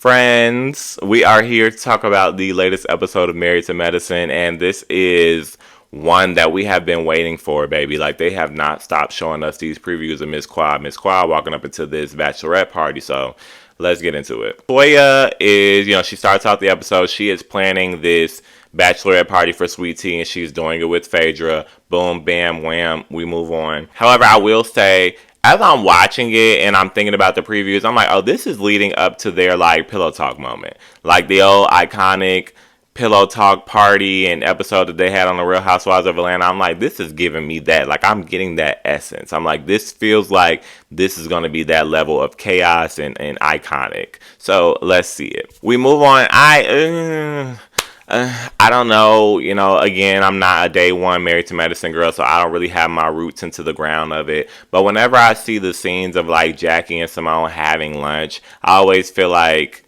Friends, we are here to talk about the latest episode of Married to Medicine, and this is one that we have been waiting for, baby. Like, they have not stopped showing us these previews of Miss Quad. Miss Quad walking up into this bachelorette party, so let's get into it. Toya is, she starts out the episode, she is planning this bachelorette party for Sweet Tea, and she's doing it with Phaedra. Boom, bam, wham, we move on. However, I will say, as I'm watching it and I'm thinking about the previews, I'm like, oh, this is leading up to their like pillow talk moment. Like the old iconic pillow talk party and episode that they had on the Real Housewives of Atlanta. I'm like, this is giving me that. Like, I'm getting that essence. I'm like, this feels like this is going to be that level of chaos and iconic. So let's see it. We move on. I don't know, again, I'm not a day one Married to Medicine girl, so I don't really have my roots into the ground of it. But whenever I see the scenes of like Jackie and Simone having lunch, I always feel like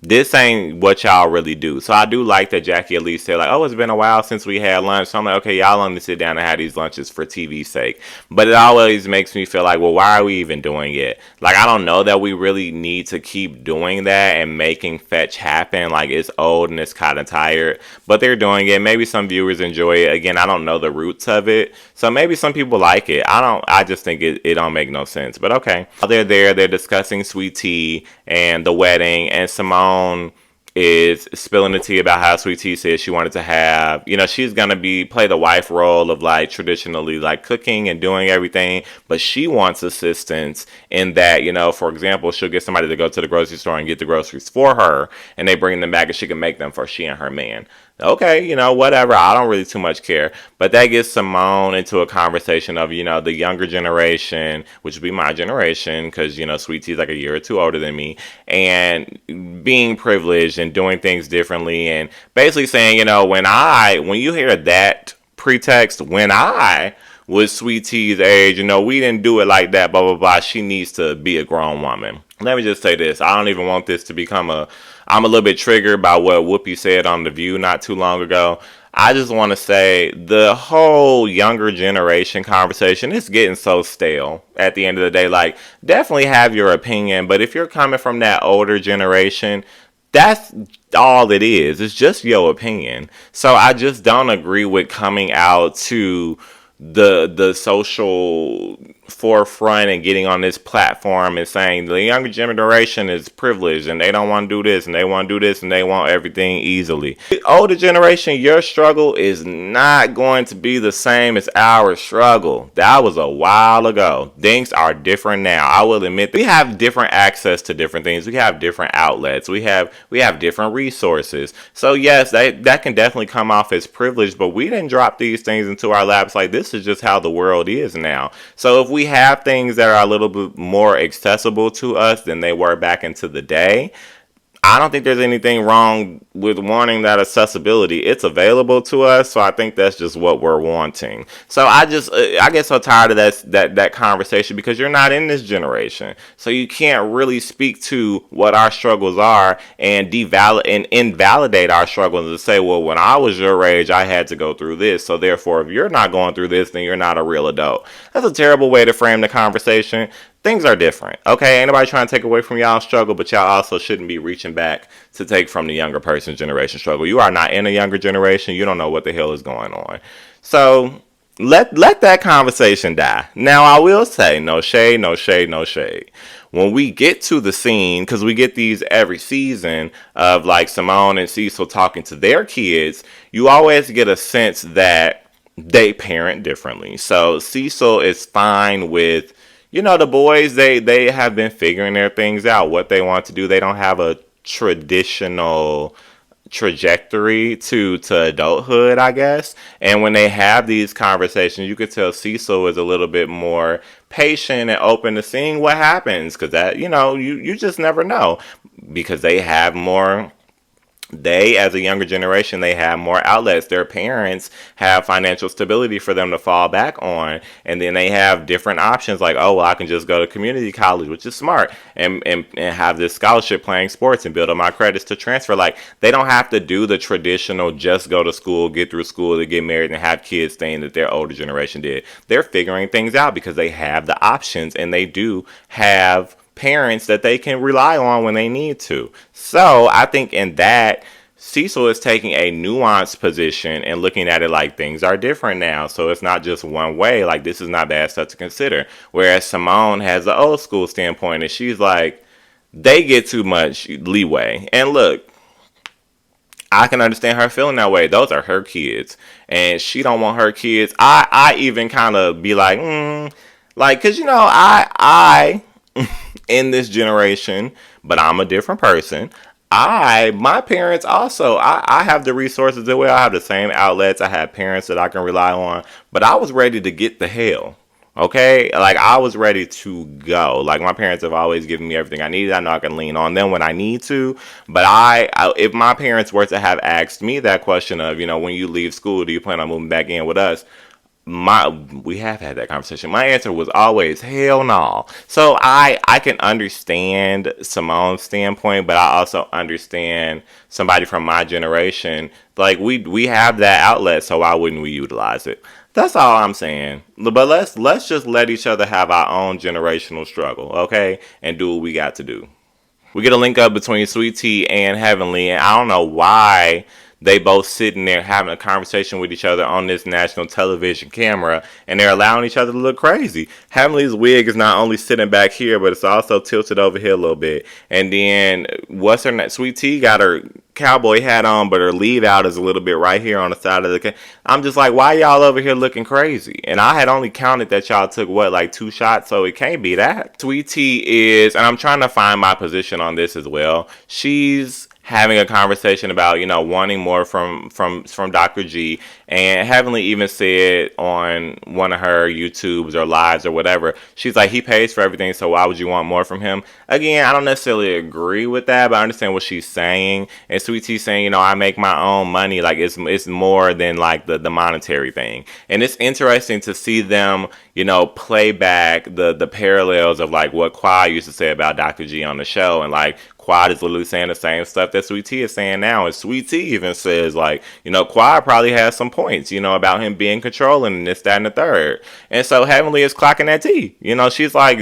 this ain't what y'all really do. So I do like that Jackie at least said like, oh, it's been a while since we had lunch. So I'm like, okay, y'all only sit down and have these lunches for TV's sake. But it always makes me feel like, well, why are we even doing it? Like, I don't know that we really need to keep doing that and making fetch happen. Like, it's old and it's kind of tired. But they're doing it. Maybe some viewers enjoy it. Again, I don't know the roots of it. So maybe some people like it. I just think it don't make no sense. But okay. They're there. They're discussing Sweet Tea and the wedding. And Simone is spilling the tea about how Sweet Tea said she wanted to have, she's going to play the wife role of like traditionally like cooking and doing everything, but she wants assistance in that, for example, she'll get somebody to go to the grocery store and get the groceries for her, and they bring them back and she can make them for she and her man. Okay, whatever. I don't really too much care. But that gets Simone into a conversation of, the younger generation, which would be my generation, because, Sweet Tea's like a year or two older than me, and being privileged and doing things differently, and basically saying, when you hear that pretext, when I was Sweet Tea's age, we didn't do it like that, blah, blah, blah. She needs to be a grown woman. Let me just say this. I don't even want this to become I'm a little bit triggered by what Whoopi said on The View not too long ago. I just want to say the whole younger generation conversation is getting so stale at the end of the day. Like, definitely have your opinion, but if you're coming from that older generation, that's all it is. It's just your opinion. So I just don't agree with coming out to the social forefront and getting on this platform and saying the younger generation is privileged and they don't want to do this and they want to do this and they want everything easily. The older generation, your struggle is not going to be the same as our struggle. That was a while ago. Things are different now. I will admit we have different access to different things. We have different outlets. We have different resources. So yes, that can definitely come off as privilege, but we didn't drop these things into our laps. Like, this is just how the world is now. So if we have things that are a little bit more accessible to us than they were back into the day, I don't think there's anything wrong with wanting that accessibility. It's available to us, so I think that's just what we're wanting. So I get so tired of that conversation because you're not in this generation, so you can't really speak to what our struggles are and invalidate our struggles and say, well, when I was your age, I had to go through this, so therefore, if you're not going through this, then you're not a real adult. That's a terrible way to frame the conversation. Things are different, okay? Ain't nobody trying to take away from y'all's struggle, but y'all also shouldn't be reaching back to take from the younger person's generation struggle. You are not in a younger generation. You don't know what the hell is going on. So let that conversation die. Now, I will say, no shade, no shade, no shade. When we get to the scene, because we get these every season of like Simone and Cecil talking to their kids, you always get a sense that they parent differently. So Cecil is fine with, the boys, they have been figuring their things out, what they want to do. They don't have a traditional trajectory to adulthood, I guess. And when they have these conversations, you could tell Cecil is a little bit more patient and open to seeing what happens. Because that, you just never know. Because they have more... as a younger generation, they have more outlets. Their parents have financial stability for them to fall back on. And then they have different options like, oh, well, I can just go to community college, which is smart, and have this scholarship playing sports and build up my credits to transfer. Like, they don't have to do the traditional just go to school, get through school, to get married and have kids thing that their older generation did. They're figuring things out because they have the options and they do have parents that they can rely on when they need to. So I think in that, Cecil is taking a nuanced position and looking at it like things are different now. So it's not just one way. Like, this is not bad stuff to consider. Whereas Simone has the old school standpoint, and she's like, they get too much leeway. And look, I can understand her feeling that way. Those are her kids, and she don't want her kids. I even kind of be like, like, cause I in this generation, but I'm a different person. My parents also, I have the resources as well. I have the same outlets. I have parents that I can rely on, but I was ready to get the hell. Okay, like I was ready to go. Like my parents have always given me everything I needed. I know I can lean on them when I need to. But if my parents were to have asked me that question of, when you leave school, do you plan on moving back in with us? We have had that conversation. My answer was always hell no. So I can understand Simone's standpoint, but I also understand somebody from my generation. Like we have that outlet, so why wouldn't we utilize it? That's all I'm saying. But let's just let each other have our own generational struggle, okay? And do what we got to do. We get a link up between Sweet Tea and Heavenly, and I don't know why they both sitting there having a conversation with each other on this national television camera, and they're allowing each other to look crazy. Heavenly's wig is not only sitting back here, but it's also tilted over here a little bit. And then what's her name? Sweet Tea got her cowboy hat on, but her leave out is a little bit right here on the side of the. I'm just like, why y'all over here looking crazy? And I had only counted that y'all took like 2 shots, so it can't be that. Sweet Tea is, and I'm trying to find my position on this as well. She's having a conversation about wanting more from Dr. G, and Heavenly even said on one of her YouTubes or lives or whatever, she's like, he pays for everything, so why would you want more from him? Again, I don't necessarily agree with that, but I understand what she's saying. And Sweet Tea saying, I make my own money, like it's more than like the monetary thing. And it's interesting to see them play back the parallels of like what Quad used to say about Dr. G on the show, and like Quad is literally saying the same stuff that Sweet Tea is saying now. And Sweet Tea even says, like, Quad probably has some points, about him being controlling and this, that, and the third. And so Heavenly is clocking that tea.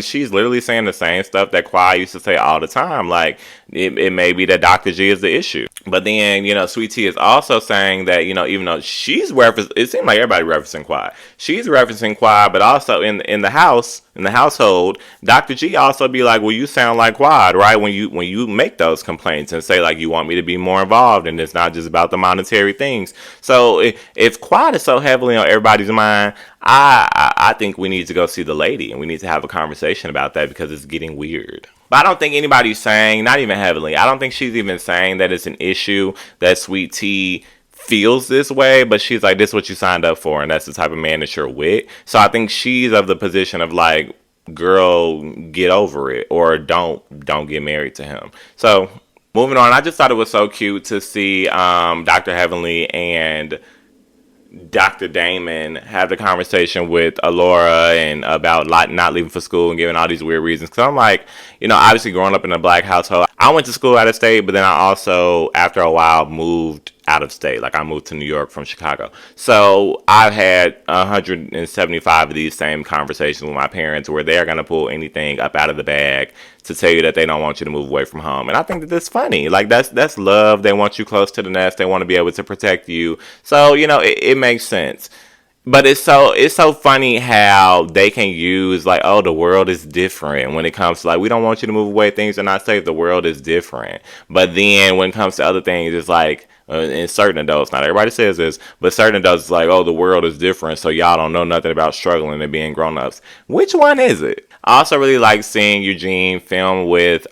She's literally saying the same stuff that Quad used to say all the time. Like, it may be that Dr. G is the issue. But then, Sweet Tea is also saying that, even though she's referencing, it seems like everybody referencing Quad. She's referencing Quad, but also in the household, Dr. G also be like, well, you sound like Quad, right? When you make those complaints and say like you want me to be more involved, and it's not just about the monetary things. So if Quad is so heavily on everybody's mind, I think we need to go see the lady, and we need to have a conversation about that, because it's getting weird. But I don't think anybody's saying, not even Heavenly, I don't think she's even saying that it's an issue that Sweet Tea feels this way, but she's like, this is what you signed up for, and that's the type of man that you're with. So I think she's of the position of like, girl, get over it, or don't get married to him. So moving on, I just thought it was so cute to see Dr. Heavenly and Dr. Damon have the conversation with Alora and about not leaving for school and giving all these weird reasons. Because I'm like, obviously growing up in a black household, I went to school out of state, but then I also, after a while, moved out of state. Like I moved to New York from Chicago. So I've had 175 of these same conversations with my parents where they're going to pull anything up out of the bag to tell you that they don't want you to move away from home. And I think that that's funny. Like that's love. They want you close to the nest. They want to be able to protect you. So, it makes sense. But it's so funny how they can use like, oh, the world is different when it comes to like, we don't want you to move away, things are not safe, the world is different. But then when it comes to other things, it's like, in certain adults, not everybody says this, but certain adults, it's like, oh, the world is different, so y'all don't know nothing about struggling and being grown-ups. Which one is it? I also really like seeing Eugene film with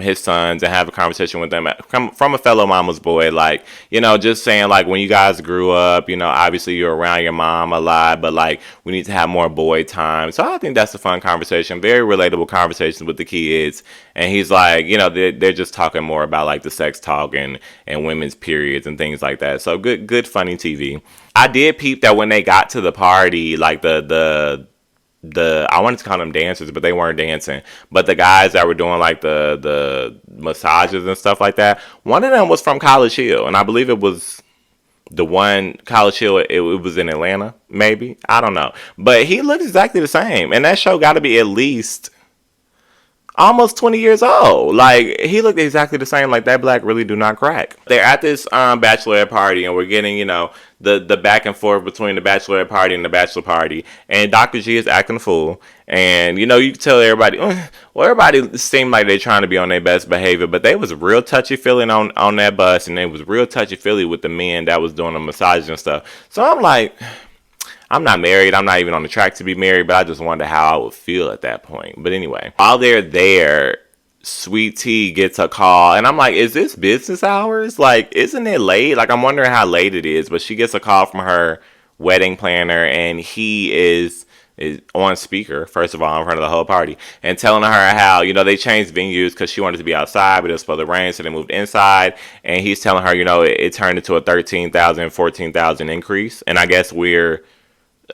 his sons and have a conversation with them from a fellow mama's boy. Like, just saying like, when you guys grew up, obviously you're around your mom a lot, but like we need to have more boy time. So I think that's a fun conversation, very relatable conversations with the kids. And he's like, they're just talking more about like the sex talk and women's periods and things like that. So good funny TV. I did peep that when they got to the party, like the I wanted to call them dancers, but they weren't dancing. But the guys that were doing like the massages and stuff like that, one of them was from College Hill, and I believe it was the one College Hill. It was in Atlanta, maybe, I don't know, but he looked exactly the same. And that show got to be at least almost 20 years old. Like, he looked exactly the same. Like, that black really do not crack. They're at this bachelorette party, and we're getting, the back and forth between the bachelorette party and the bachelor party. And Dr. G is acting a fool. And, you can tell everybody, well, everybody seemed like they're trying to be on their best behavior, but they was real touchy-feely on that bus, and they was real touchy-feely with the men that was doing the massages and stuff. So I'm like, I'm not married. I'm not even on the track to be married, but I just wonder how I would feel at that point. But anyway, while they're there, Sweet Tea gets a call, and I'm like, is this business hours? Like, isn't it late? Like, I'm wondering how late it is, but she gets a call from her wedding planner, and he is on speaker, first of all, in front of the whole party, and telling her how, they changed venues because she wanted to be outside, but it was supposed to rain, so they moved inside. And he's telling her, it turned into a 13,000, 14,000 increase. And I guess we're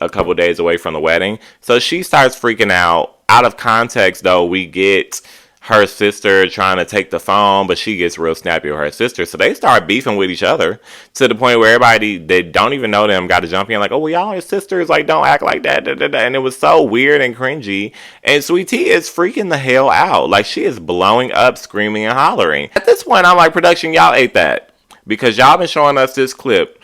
a couple days away from the wedding. So she starts freaking out. Out of context, though, we get her sister trying to take the phone, but she gets real snappy with her sister. So they start beefing with each other to the point where everybody that don't even know them got to jump in like, oh, well, y'all are sisters. Like, don't act like that. Da, da, da. And it was so weird and cringy. And Sweet Tea is freaking the hell out. Like, she is blowing up, screaming and hollering. At this point, I'm like, production, y'all ate that. Because y'all been showing us this clip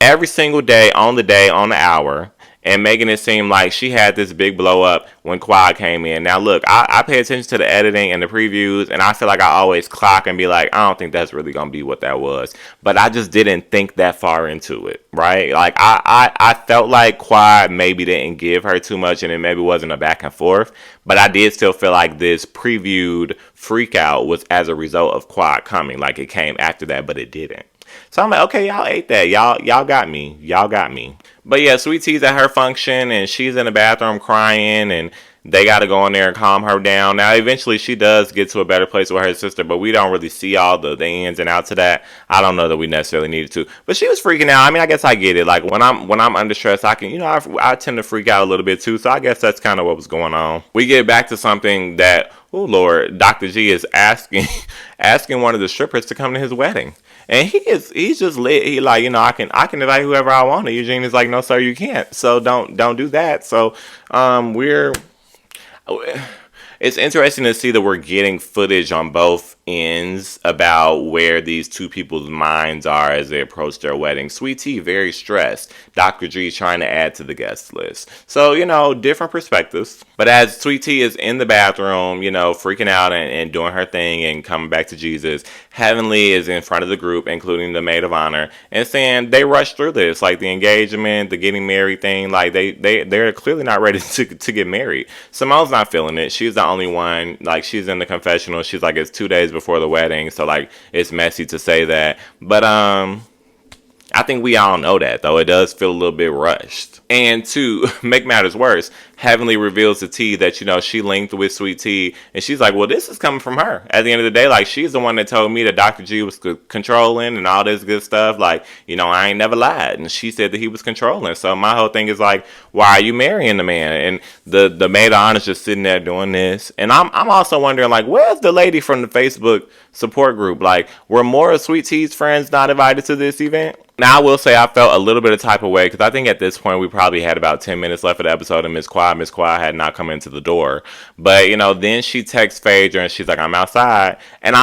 every single day, on the hour, and making it seem like she had this big blow up when Quad came in. Now, look, I pay attention to the editing and the previews, and I feel like I always clock and be like, I don't think that's really going to be what that was. But I just didn't think that far into it, right? Like, I felt like Quad maybe didn't give her too much, and it maybe wasn't a back and forth. But I did still feel like this previewed freak out was as a result of Quad coming. Like, it came after that, but it didn't. So I'm like, okay, y'all ate that. Y'all got me. Y'all got me. But yeah, Sweet Tea's at her function, and she's in the bathroom crying, and they got to go in there and calm her down. Now, eventually, she does get to a better place with her sister, but we don't really see all the ins and outs of that. I don't know that we necessarily needed to. But she was freaking out. I mean, I guess I get it. Like, when I'm under stress, I can, I tend to freak out a little bit too. So I guess that's kind of what was going on. We get back to something that, oh Lord, Dr. G is asking one of the strippers to come to his wedding. And he's just lit. He like, I can invite whoever I want. And Eugene is like, no, sir, you can't. So don't do that. So it's interesting to see that we're getting footage on both ends about where these two people's minds are as they approach their wedding. Sweet Tea, very stressed. Dr. G trying to add to the guest list. So, different perspectives. But as Sweet Tea is in the bathroom, freaking out and doing her thing and coming back to Jesus, Heavenly is in front of the group, including the maid of honor, and saying they rushed through this. Like, the engagement, the getting married thing, like, they're clearly not ready to get married. Simone's not feeling it. She's the only one. Like, she's in the confessional. She's like, it's 2 days before the wedding, so like it's messy to say that, but I think we all know that, though. It does feel a little bit rushed. And to make matters worse, Heavenly reveals to T that, she linked with Sweet Tea. And she's like, well, this is coming from her. At the end of the day, like, she's the one that told me that Dr. G was controlling and all this good stuff. Like, I ain't never lied. And she said that he was controlling. So my whole thing is like, why are you marrying the man? And the maid of honor is just sitting there doing this. And I'm also wondering, like, where's the lady from the Facebook support group? Like, were more of Sweet Tea's friends not invited to this event? Now, I will say I felt a little bit of type of way because I think at this point we probably had about 10 minutes left of the episode and Miss Quad had not come into the door. But, then she texts Phaedra and she's like, I'm outside. And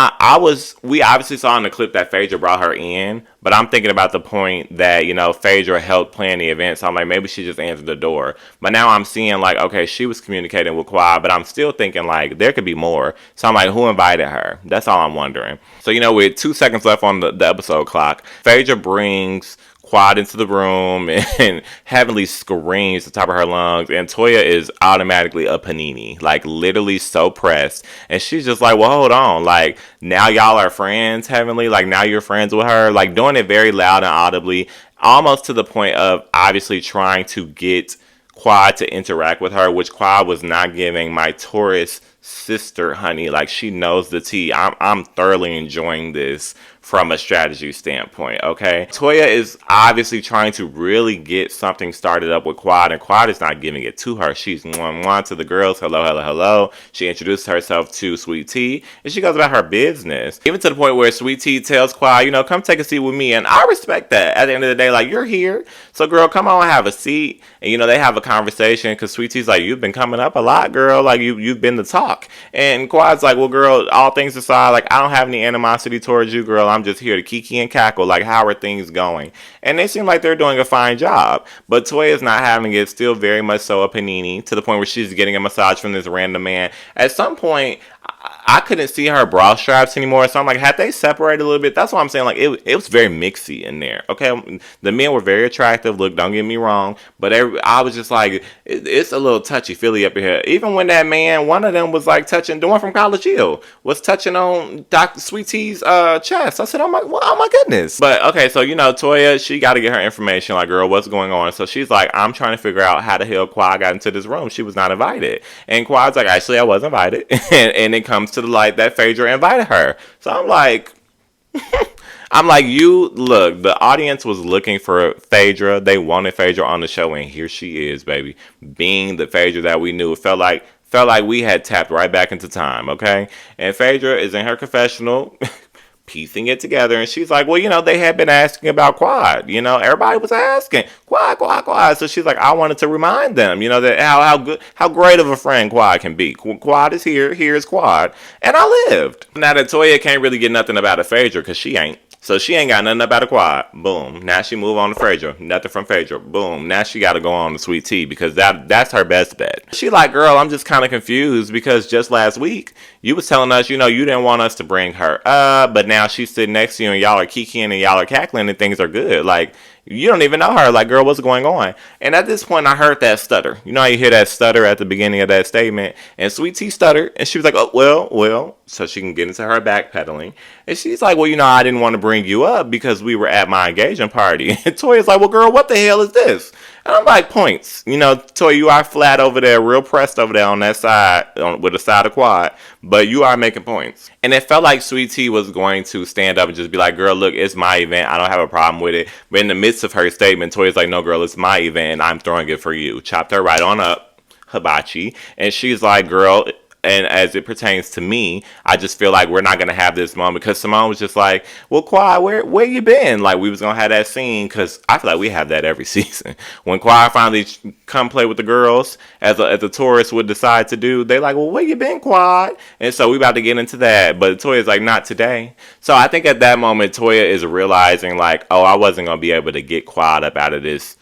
we obviously saw in the clip that Phaedra brought her in. But I'm thinking about the point that, Phaedra helped plan the event. So I'm like, maybe she just answered the door. But now I'm seeing like, okay, she was communicating with Quad, but I'm still thinking like there could be more. So I'm like, who invited her? That's all I'm wondering. So, with 2 seconds left on the episode clock, Phaedra brings Quad into the room and Heavenly screams at the top of her lungs, and Toya is automatically a panini, like literally so pressed, and she's just like, well, hold on, like now y'all are friends, Heavenly, like now you're friends with her, like doing it very loud and audibly, almost to the point of obviously trying to get Quad to interact with her, which Quad was not giving. My Taurus sister, honey, like she knows the tea. I'm thoroughly enjoying this from a strategy standpoint, okay? Toya is obviously trying to really get something started up with Quad, and Quad is not giving it to her. She's one to the girls, hello, hello, hello. She introduces herself to Sweet Tea, and she goes about her business. Even to the point where Sweet Tea tells Quad, come take a seat with me, and I respect that. At the end of the day, like, you're here, so girl, come on, have a seat. And, they have a conversation, because Sweet Tea's like, you've been coming up a lot, girl. Like, you've been the talk. talk. And Quad's like, well, girl, all things aside, like, I don't have any animosity towards you, girl. I'm just here to kiki and cackle. Like, how are things going? And they seem like they're doing a fine job. But Toya's not having it, still very much so a panini, to the point where she's getting a massage from this random man. At some point, I couldn't see her bra straps anymore, so I'm like, had they separated a little bit? That's what I'm saying. Like, it was very mixy in there. Okay, the men were very attractive. Look, don't get me wrong, but I was just like, it's a little touchy feely up in here. Even when that man, one of them was like touching, the one from College Hill, was touching on Dr. Sweet T's chest. I said, oh my goodness. But okay, so Toya, she got to get her information. Like, girl, what's going on? So she's like, I'm trying to figure out how the hell Quad got into this room. She was not invited, and Quad's like, actually, I was invited, and it comes to the light that Phaedra invited her. So I'm like, you look, the audience was looking for Phaedra. They wanted Phaedra on the show, and here she is, baby, being the Phaedra that we knew. It felt like we had tapped right back into time, okay? And Phaedra is in her confessional, piecing it together, and she's like, well, they had been asking about Quad. Everybody was asking Quad. So she's like, I wanted to remind them, that how great of a friend Quad can be. Quad is here. Here's Quad, and I lived. Now that Toya can't really get nothing about a Phaedra because she ain't. So she ain't got nothing about a Quad. Boom. Now she move on to Phaedra. Nothing from Phaedra. Boom. Now she got to go on to Sweet Tea because that's her best bet. She like, girl, I'm just kind of confused because just last week you was telling us, you didn't want us to bring her up, but now she's sitting next to you and y'all are kikiing and y'all are cackling and things are good. Like, you don't even know her. Like, girl, what's going on? And at this point, I heard that stutter. You know how you hear that stutter at the beginning of that statement? And Sweet Tea stuttered, and she was like, oh, well, so she can get into her backpedaling. And she's like, well, I didn't want to bring you up because we were at my engagement party. And Toya's like, well, girl, what the hell is this? And I'm like, points. Toya, you are flat over there, real pressed over there on that side, with the side of Quad, but you are making points. And it felt like Sweet Tea was going to stand up and just be like, girl, look, it's my event. I don't have a problem with it. But in the midst of her statement, Toya's like, no, girl, it's my event. I'm throwing it for you. Chopped her right on up, hibachi. And she's like, girl, and as it pertains to me, I just feel like we're not going to have this moment because Simone was just like, well, Quad, where you been? Like, we was going to have that scene because I feel like we have that every season. When Quad finally come play with the girls, as a tourist would decide to do, they like, well, where you been, Quad? And so we about to get into that, but Toya's like, not today. So I think at that moment, Toya is realizing like, oh, I wasn't going to be able to get Quad up out of this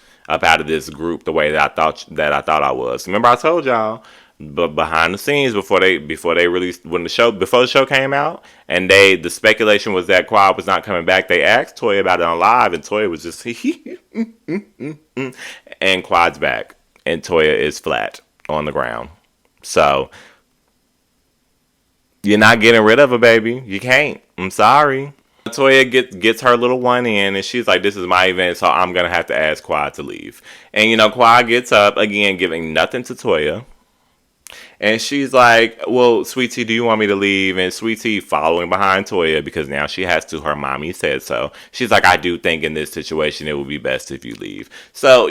group the way that I thought I was. Remember I told y'all, but behind the scenes before they released before the show came out, and the speculation was that Quad was not coming back. They asked Toya about it on live, and Toya was just and Quad's back, and Toya is flat on the ground. So you're not getting rid of her, baby. You can't. I'm sorry. Toya gets her little one in, and she's like, this is my event, so I'm going to have to ask Quad to leave. And, Quad gets up, again, giving nothing to Toya. And she's like, well, Sweet Tea, do you want me to leave? And Sweet Tea following behind Toya because now she has to. Her mommy said so. She's like, I do think in this situation it would be best if you leave. So,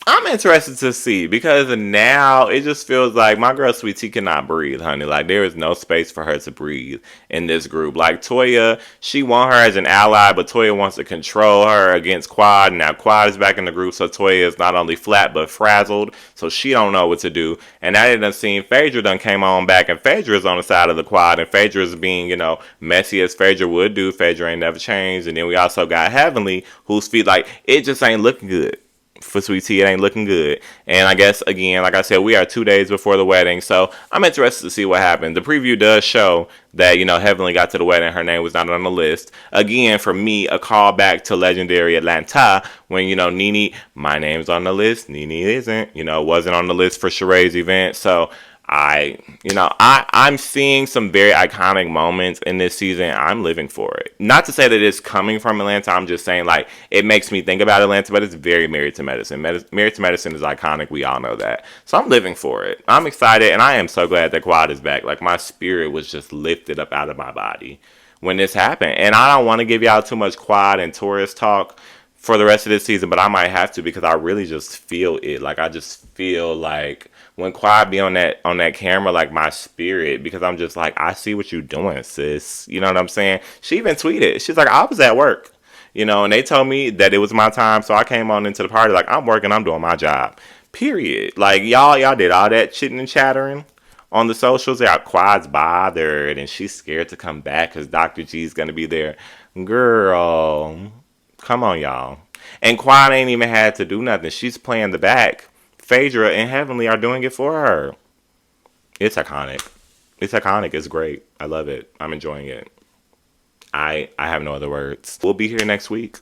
I'm interested to see because now it just feels like my girl Sweet Tea cannot breathe, honey. Like, there is no space for her to breathe in this group. Like, Toya, she want her as an ally, but Toya wants to control her against Quad. Now Quad is back in the group, so Toya is not only flat but frazzled, so she don't know what to do. And now they done seen Phaedra done came on back, and Phaedra is on the side of the Quad, and Phaedra is being, messy as Phaedra would do. Phaedra ain't never changed. And then we also got Heavenly, whose feet, like, it just ain't looking good. For Sweet Tea, it ain't looking good. And I guess, again, like I said, we are 2 days before the wedding, so I'm interested to see what happens. The preview does show that, Heavenly got to the wedding. Her name was not on the list. Again, for me, a callback to Legendary Atlanta when, Nene, my name's on the list, Nene isn't, wasn't on the list for Sheree's event. So I'm seeing some very iconic moments in this season. I'm living for it. Not to say that it's coming from Atlanta. I'm just saying, like, it makes me think about Atlanta, but it's very Married to Medicine. Married to Medicine is iconic. We all know that. So I'm living for it. I'm excited, and I am so glad that Quad is back. Like, my spirit was just lifted up out of my body when this happened. And I don't want to give y'all too much Quad and tourist talk for the rest of this season, but I might have to because I really just feel it. Like, I just feel like when Quad be on that camera, like, my spirit, because I'm just like, I see what you doing, sis. You know what I'm saying? She even tweeted. She's like, I was at work, and they told me that it was my time, so I came on into the party like, I'm working, I'm doing my job. Period. Like, y'all did all that chitting and chattering On the socials, yeah, Quad's bothered and she's scared to come back because Dr. G's gonna be there. Girl, come on, y'all. And Quad ain't even had to do nothing. She's playing the back. Phaedra and Heavenly are doing it for her. It's iconic. It's iconic. It's great. I love it. I'm enjoying it. I have no other words. We'll be here next week.